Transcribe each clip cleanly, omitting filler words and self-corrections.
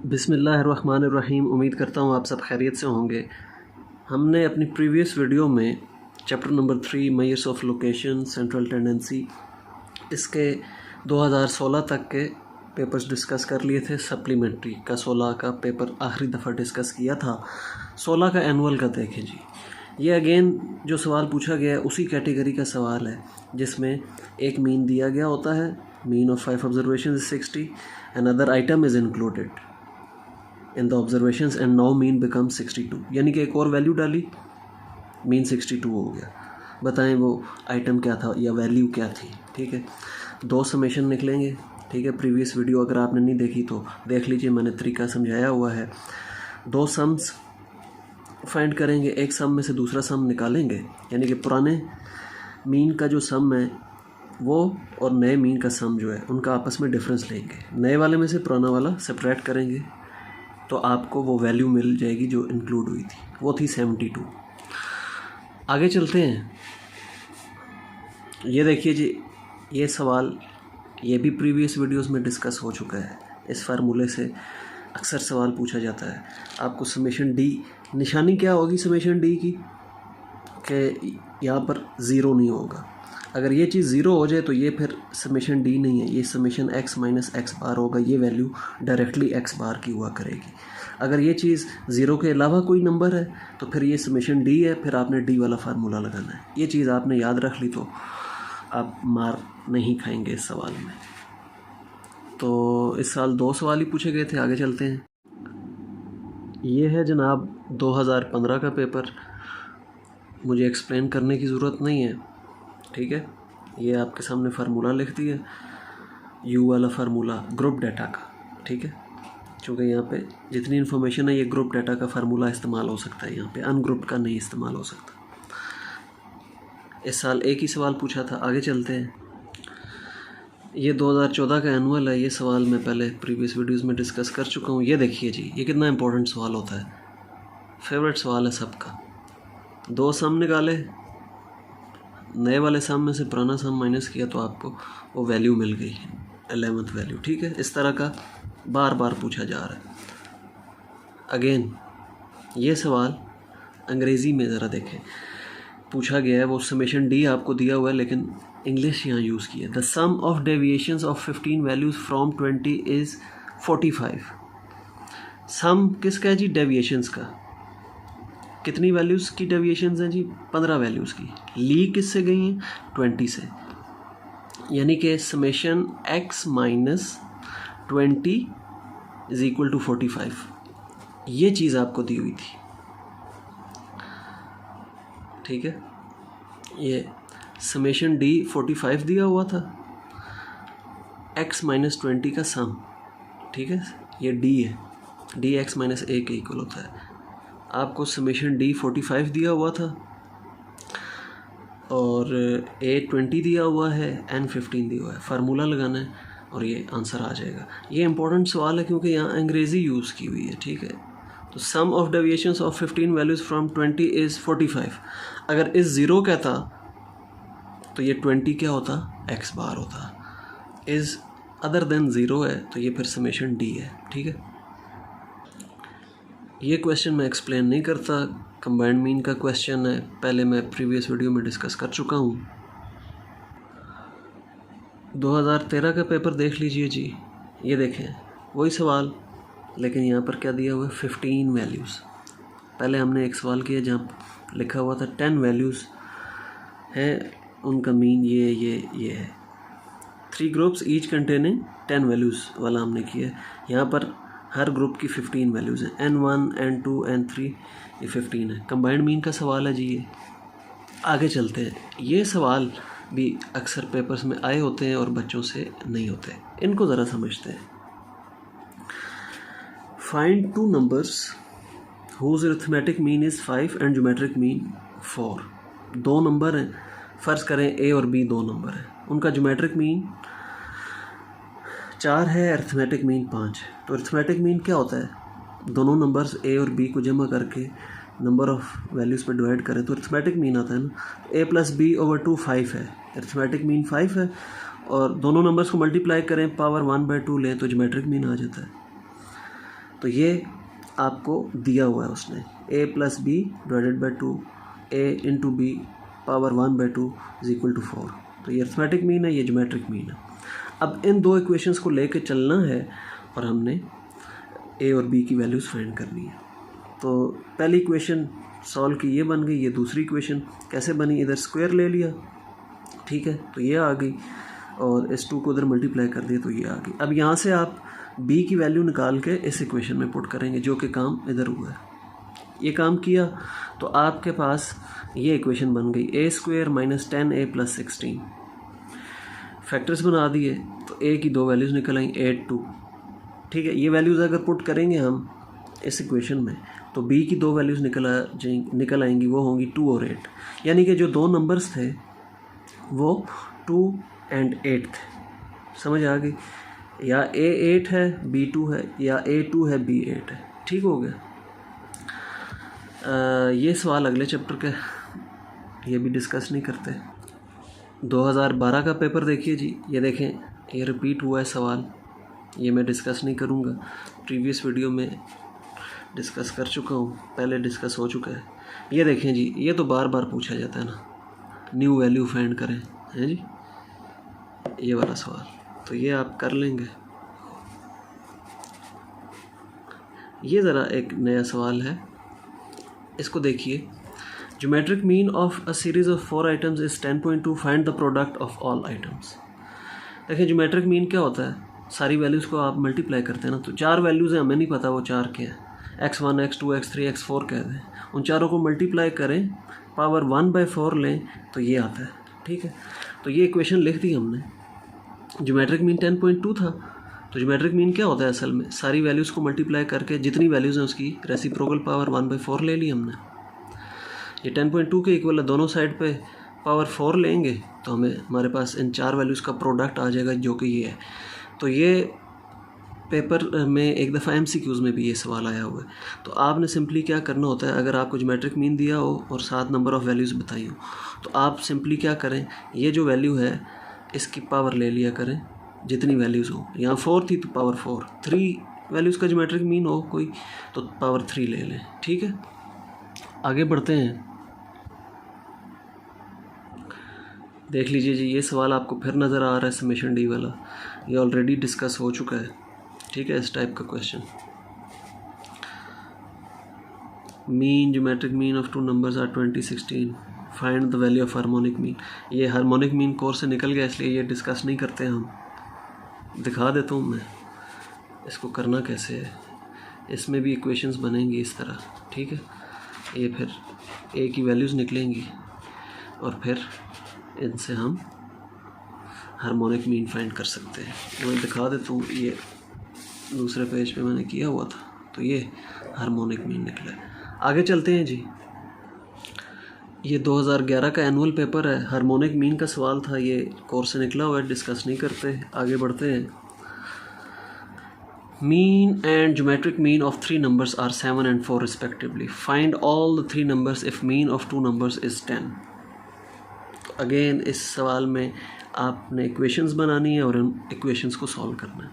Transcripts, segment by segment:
बिस्मिल्लाहिर्रहमानिर्रहीम। उम्मीद करता हूँ आप सब खैरियत से होंगे। हमने अपनी प्रीवियस वीडियो में chapter number 3 measures of location central tendency इसके 2016 तक के पेपर्स डिस्कस कर लिए थे। सप्लीमेंट्री का 16 का पेपर आखिरी दफ़ा डिस्कस किया था। 16 का एनुअल का देखें जी, ये अगेन जो सवाल पूछा गया है उसी कैटेगरी का सवाल है जिसमें एक मीन दिया गया होता है। Mean of 5 observation is 60 and other item is included in the observations and now mean become 62, यानी कि एक और वैल्यू डाली, मीन 62 हो गया। बताएं वो आइटम क्या था या वैल्यू क्या थी। ठीक है, 2 समेशन निकलेंगे। ठीक है, प्रीवियस वीडियो अगर आपने नहीं देखी तो देख लीजिए, मैंने तरीका समझाया हुआ है। 2 सम्स फाइंड करेंगे, एक सम में से दूसरा सम निकालेंगे, यानी कि पुराने मीन का जो सम है वो और नए मीन का सम जो है उनका आपस में डिफरेंस लेंगे। नए वाले में से पुराना वाला सेपरेट करेंगे तो आपको वो वैल्यू मिल जाएगी जो इंक्लूड हुई थी, वो थी 72। आगे चलते हैं। ये देखिए जी, ये सवाल ये भी प्रीवियस वीडियोस में डिस्कस हो चुका है। इस फार्मूले से अक्सर सवाल पूछा जाता है। आपको समेशन डी, निशानी क्या होगी समेशन डी की, कि यहाँ पर ज़ीरो नहीं होगा। अगर ये चीज़ ज़ीरो हो जाए तो ये फिर समेशन डी नहीं है, ये समेशन एक्स माइनस एक्स बार होगा। ये वैल्यू डायरेक्टली एक्स बार की हुआ करेगी। अगर ये चीज़ ज़ीरो के अलावा कोई नंबर है तो फिर ये समेशन डी है, फिर आपने डी वाला फार्मूला लगाना है। ये चीज़ आपने याद रख ली तो आप मार नहीं खाएंगे इस सवाल में। तो इस साल 2 सवाल ही पूछे गए थे। आगे चलते हैं। ये है जनाब 2015 का पेपर, मुझे एक्सप्लेन करने की ज़रूरत नहीं है। ठीक है, ये आपके सामने फार्मूला लिख दिया, यू वाला फार्मूला ग्रुप डाटा का। ठीक है, क्योंकि यहाँ पे जितनी इन्फॉर्मेशन है ये ग्रुप डाटा का फार्मूला इस्तेमाल हो सकता है, यहाँ पे अनग्रुप का नहीं इस्तेमाल हो सकता। इस साल एक ही सवाल पूछा था। आगे चलते हैं। ये 2014 का एनुअल है। ये सवाल मैं पहले प्रीवियस वीडियोज़ में डिस्कस कर चुका हूँ। ये देखिए जी, ये कितना इंपॉर्टेंट सवाल होता है, फेवरेट सवाल है सबका। 2 सम निकाले, नए वाले सम में से पुराना सम माइनस किया तो आपको वो वैल्यू मिल गई, 11th वैल्यू। ठीक है, इस तरह का बार बार पूछा जा रहा है। अगेन ये सवाल अंग्रेज़ी में ज़रा देखें, पूछा गया है। वो समेशन डी आपको दिया हुआ है लेकिन इंग्लिश यहाँ यूज़ की है। The sum of deviations of 15 values from 20 is 45। Sum किसका है जी? डेविएशंस का। कितनी वैल्यूज़ की डेविएशंस हैं जी? 15 वैल्यूज़ की। ली किससे गई हैं? 20 से, यानी कि summation x minus 20 is equal to 45। ये चीज़ आपको दी हुई थी। ठीक है, ये समेशन डी 45 दिया हुआ था, x माइनस 20 का सम। ठीक है, ये डी है, डी एक्स माइनस ए के इक्वल होता है। आपको समेशन डी 45 दिया हुआ था और ए 20 दिया हुआ है, एन 15 दिया हुआ है। फार्मूला लगाना है और ये आंसर आ जाएगा। ये इंपॉर्टेंट सवाल है क्योंकि यहाँ अंग्रेज़ी यूज़ की हुई है। ठीक है, तो sum of deviations of 15 values from 20 is 45। अगर इस ज़ीरो कहता तो ये 20 क्या होता? एक्स बार होता। इज़ अदर देन ज़ीरो है तो ये फिर समेशन डी है। ठीक है, ये क्वेश्चन मैं एक्सप्लेन नहीं करता, कंबाइंड मीन का क्वेश्चन है, पहले मैं प्रीवियस वीडियो में डिस्कस कर चुका हूँ। 2013 का पेपर देख लीजिए जी, ये देखें वही सवाल, लेकिन यहाँ पर क्या दिया हुआ है? 15 वैल्यूज़। पहले हमने एक सवाल किया जहाँ लिखा हुआ था 10 वैल्यूज़ हैं, उनका मीन ये है। 3 ग्रुप्स ईच कंटेनिंग 10 वैल्यूज़ वाला हमने किया। यहाँ पर हर ग्रुप की 15 वैल्यूज़ हैं, N1 N2 N3, ये 15 है। कंबाइंड मीन का सवाल है जी ये। आगे चलते हैं। ये सवाल भी अक्सर पेपर्स में आए होते हैं और बच्चों से नहीं होते, इनको ज़रा समझते हैं। Find 2 numbers whose arithmetic mean is 5 and geometric mean 4। 2 number हैं, फ़र्ज़ करें ए और बी 2 नंबर हैं, उनका ज्योमेट्रिक मीन 4 है, अरिथमेटिक मीन 5 है। तो अरिथमेटिक मीन क्या होता है? दोनों नंबर्स ए और बी को जमा करके नंबर ऑफ़ वैल्यूज़ पर डिवाइड करें तो अरिथमेटिक मीन आता है ना। a प्लस बी ओवर 2 5 है, अरिथमेटिक मीन 5 है, और दोनों नंबर्स को मल्टीप्लाई करें, पावर 1/2 लें तो ज्योमेट्रिक मीन आ जाता है। तो ये आपको दिया हुआ है उसने, a + b divided by 2 a into b power 1/2 is equal to 4। तो ये अर्थमेटिक मीन है, ये ज्योमेट्रिक मीन है। अब इन दो इक्वेशंस को लेके चलना है और हमने a और b की वैल्यूज़ फाइंड करनी है। तो पहली इक्वेशन सॉल्व की, ये बन गई। ये दूसरी इक्वेशन कैसे बनी, इधर स्क्वायर ले लिया, ठीक है, तो ये आ गई, और इस 2 को उधर मल्टीप्लाई कर दिया तो ये आ गई। अब यहाँ से आप b की वैल्यू निकाल के इस इक्वेशन में पुट करेंगे, जो कि काम इधर हुआ है। ये काम किया तो आपके पास ये इक्वेशन बन गई, a² - 10a + 16। फैक्टर्स बना दिए तो a की 2 वैल्यूज़ निकल आई, 8, 2, ठीक है। ये वैल्यूज़ अगर पुट करेंगे हम इस इक्वेशन में तो b की 2 वैल्यूज़ निकल आएंगी, वो होंगी 2 और 8। यानी कि जो दो नंबर्स थे वो 2 और 8 थे। समझ आ गई? या a 8 है b 2 है, या a 2 है b 8 है। ठीक हो गया। ये सवाल अगले चैप्टर के, ये भी डिस्कस नहीं करते। 2012 का पेपर देखिए जी, ये देखें, ये रिपीट हुआ है सवाल। ये मैं डिस्कस नहीं करूँगा, प्रीवियस वीडियो में डिस्कस कर चुका हूँ, पहले डिस्कस हो चुका है। ये देखें जी, ये तो बार बार पूछा जाता है ना, न्यू वैल्यू फाइंड करें, हैं जी, ये वाला सवाल। तो ये आप कर लेंगे। ये ज़रा एक नया सवाल है, इसको देखिए। Geometric mean of a series of 4 items is 10.2, find the product of all items. देखिए ज्योमेट्रिक मीन क्या होता है, सारी वैल्यूज़ को आप मल्टीप्लाई करते हैं ना, तो 4 वैल्यूज़ हैं, हमें नहीं पता वो 4 क्या है, x1 x2 x3 x4 कहते हैं। उन चारों को मल्टीप्लाई करें, पावर 1/4 लें तो ये आता है, ठीक है। तो ये इक्वेशन लिख दी हमने। ज्योमेट्रिक मीन 10.2 था। तो ज्योमेट्रिक मीन क्या होता है असल में, सारी वैल्यूज़ को मल्टीप्लाई करके जितनी वैल्यूज़ हैं उसकी रेसिप्रोकल पावर 1/4 ले ली हमने। ये 10.2 के इक्वल है, दोनों साइड पे पावर 4 लेंगे तो हमारे पास इन 4 वैल्यूज़ का प्रोडक्ट आ जाएगा, जो कि ये है। तो ये पेपर में एक दफ़ा MCQs में भी ये सवाल आया हुआ है। तो आपने सिंपली क्या करना होता है, अगर आपको ज्योमेट्रिक मीन दिया हो और 7 नंबर ऑफ़ वैल्यूज़ बताई हो, तो आप सिंपली क्या करें, ये जो वैल्यू है इसकी पावर ले लिया करें, जितनी वैल्यूज़ हो। यहाँ 4 थी तो पावर 4, 3 वैल्यूज़ का ज्योमेट्रिक मीन हो कोई तो पावर 3 ले लें, ठीक है। आगे बढ़ते हैं। देख लीजिए जी, ये सवाल आपको फिर नज़र आ रहा है, समेशन डी वाला। ये ऑलरेडी डिस्कस हो चुका है, ठीक है। इस टाइप का question, mean geometric mean of 2 numbers are 2016, find the value of harmonic mean. ये हार्मोनिक मीन कोर्स से निकल गया, इसलिए ये डिस्कस नहीं करते हम। दिखा देता हूँ मैं इसको करना कैसे है। इसमें भी इक्वेशंस बनेंगी इस तरह, ठीक है। ये फिर ए की वैल्यूज़ निकलेंगी और फिर इनसे हम हार्मोनिक मीन फाइंड कर सकते हैं। मैं दिखा देता हूँ, ये दूसरे पेज पे मैंने किया हुआ था, तो ये हार्मोनिक मीन निकला है। आगे चलते हैं जी। ये 2011 का एनुअल पेपर है, हार्मोनिक मीन का सवाल था, ये कोर्स से निकला हुआ है, डिस्कस नहीं करते। आगे बढ़ते हैं। Mean and geometric mean of 3 numbers are 7 and 4 respectively, find all the 3 numbers if mean of 2 numbers is 10। तो अगेन इस सवाल में आपने इक्वेशंस बनानी है और उन इक्वेशंस को सॉल्व करना है।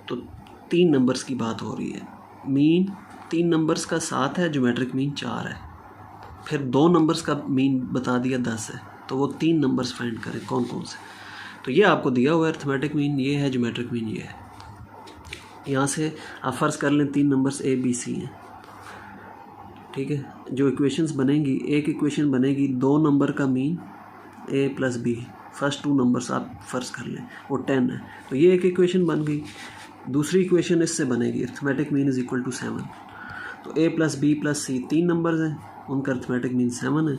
तो 3 नंबर्स की बात हो रही है। मीन 3 नंबर्स का 7 है, ज्योमेट्रिक मीन 4 है। फिर 2 नंबर्स का मीन बता दिया 10 है, तो वो 3 नंबर्स फाइंड करें कौन कौन से। तो ये आपको दिया हुआ है, अर्थमेटिक मीन ये है, ज्योमेट्रिक मीन ये है। यहाँ से आप फ़र्ज कर लें 3 नंबर्स A B C हैं, ठीक है। जो इक्वेशंस बनेंगी, एक इक्वेशन बनेगी 2 नंबर का mean A + B, first 2 numbers आप फ़र्ज कर लें वो 10 है, तो ये एक इक्वेशन बन गई। दूसरी इक्वेशन इससे बनेगी, arithmetic mean is equal to 7। तो A + B + C 3 नंबर्स हैं, उनका अर्थमेटिक मीन 7 है।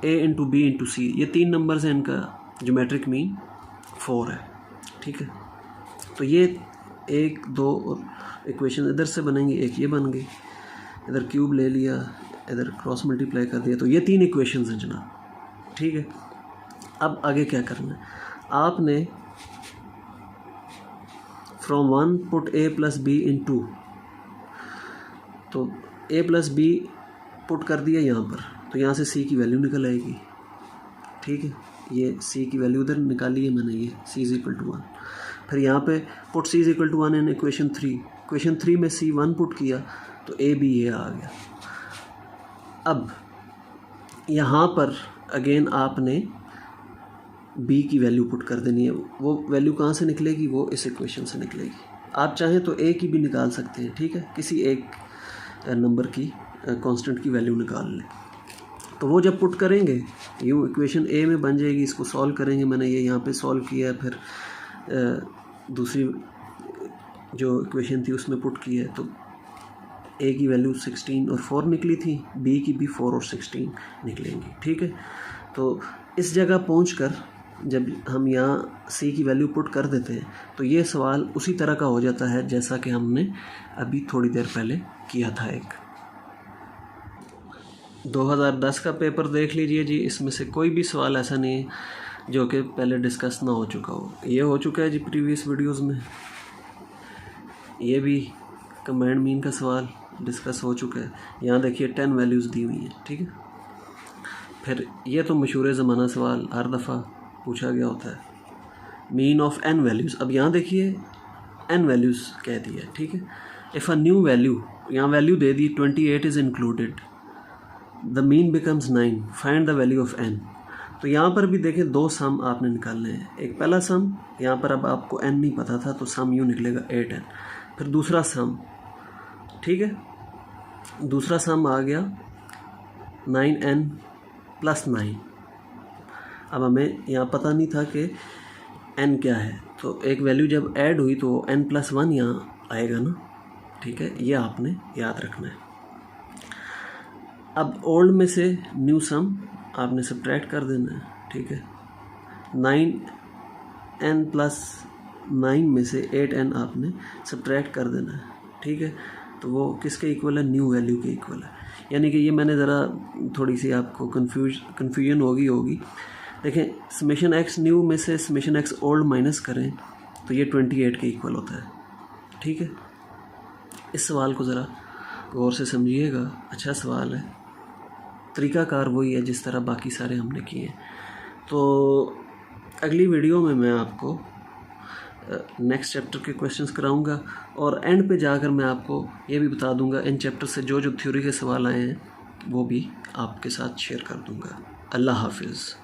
A × B × C ये 3 नंबर्स हैं, इनका ज्योमेट्रिक मीन 4 है, ठीक है। तो ये 1 2 और इक्वेशन इधर से बनेंगी, एक ये बन गई, इधर क्यूब ले लिया, इधर क्रॉस मल्टीप्लाई कर दिया, तो ये 3 इक्वेशंस हैं जनाब, ठीक है। अब आगे क्या करना है, आपने फ्रॉम 1 पुट A + B इन 2, तो A + B पुट कर दिया यहाँ पर, तो यहाँ से C की वैल्यू निकल आएगी, ठीक है। ये C की वैल्यू उधर निकाली है मैंने, ये C = 1। फिर यहाँ पे put C = 1 in equation 3, equation 3 में C1 पुट किया तो A B ये आ गया। अब यहाँ पर अगेन आपने B की वैल्यू पुट कर देनी है। वो वैल्यू कहाँ से निकलेगी? वो इस इक्वेशन से निकलेगी। आप चाहें तो A की भी निकाल सकते हैं, ठीक है, किसी एक नंबर की कांस्टेंट की वैल्यू निकाल लें। तो वो जब पुट करेंगे ये इक्वेशन A में बन जाएगी। इसको सॉल्व करेंगे, मैंने ये यहाँ पे सॉल्व किया है, फिर दूसरी जो इक्वेशन थी उसमें पुट किया है। तो A की वैल्यू 16 और 4 निकली थी, B की भी 4 और 16 निकलेंगी, ठीक है। तो इस जगह पहुंचकर जब हम यहाँ C की वैल्यू पुट कर देते हैं तो ये सवाल उसी तरह का हो जाता है जैसा कि हमने अभी थोड़ी देर पहले किया था। एक 2010 का पेपर देख लीजिए जी, इसमें से कोई भी सवाल ऐसा नहीं है जो कि पहले डिस्कस ना हो चुका हो। ये हो चुका है जी प्रीवियस वीडियोस में। ये भी कमांड मीन का सवाल डिस्कस हो चुका है। यहाँ देखिए 10 वैल्यूज़ दी हुई हैं, ठीक है। फिर ये तो मशहूर ज़माना सवाल हर दफ़ा पूछा गया होता है, मीन ऑफ n वैल्यूज़। अब यहाँ देखिए n वैल्यूज़ कह दी है, ठीक है। इफ़ अ न्यू वैल्यू, यहाँ value they the 28 is included, the mean becomes 9, find the value of n। तो यहाँ पर भी देखें 2 सम आपने निकालने हैं। एक पहला सम, यहाँ पर अब आपको n नहीं पता था तो सम यूँ निकलेगा 8n। फिर दूसरा सम, ठीक है, दूसरा सम आ गया 9n + 9। अब हमें यहाँ पता नहीं था कि n क्या है, तो एक वैल्यू जब ऐड हुई तो n + 1 यहाँ आएगा ना, ठीक है। ये आपने याद रखना है। अब ओल्ड में से न्यू सम आपने सब्ट्रैक्ट कर देना है, ठीक है। 9n + 9 में से 8n आपने सब्ट्रैक्ट कर देना है, ठीक है। तो वो किसके इक्वल है? न्यू वैल्यू के इक्वल है। यानी कि ये मैंने ज़रा थोड़ी सी आपको कन्फ्यूजन होगी। देखें, समेशन x न्यू में से समेशन x ओल्ड माइनस करें तो ये 28 के इक्वल होता है, ठीक है। इस सवाल को ज़रा गौर से समझिएगा, अच्छा सवाल है। तरीक़ाकार वही है जिस तरह बाकी सारे हमने किए। तो अगली वीडियो में मैं आपको नेक्स्ट चैप्टर के क्वेश्चंस कराऊंगा और एंड पे जाकर मैं आपको ये भी बता दूंगा इन चैप्टर से जो थ्योरी के सवाल आए हैं वो भी आपके साथ शेयर कर दूंगा। अल्लाह हाफिज़।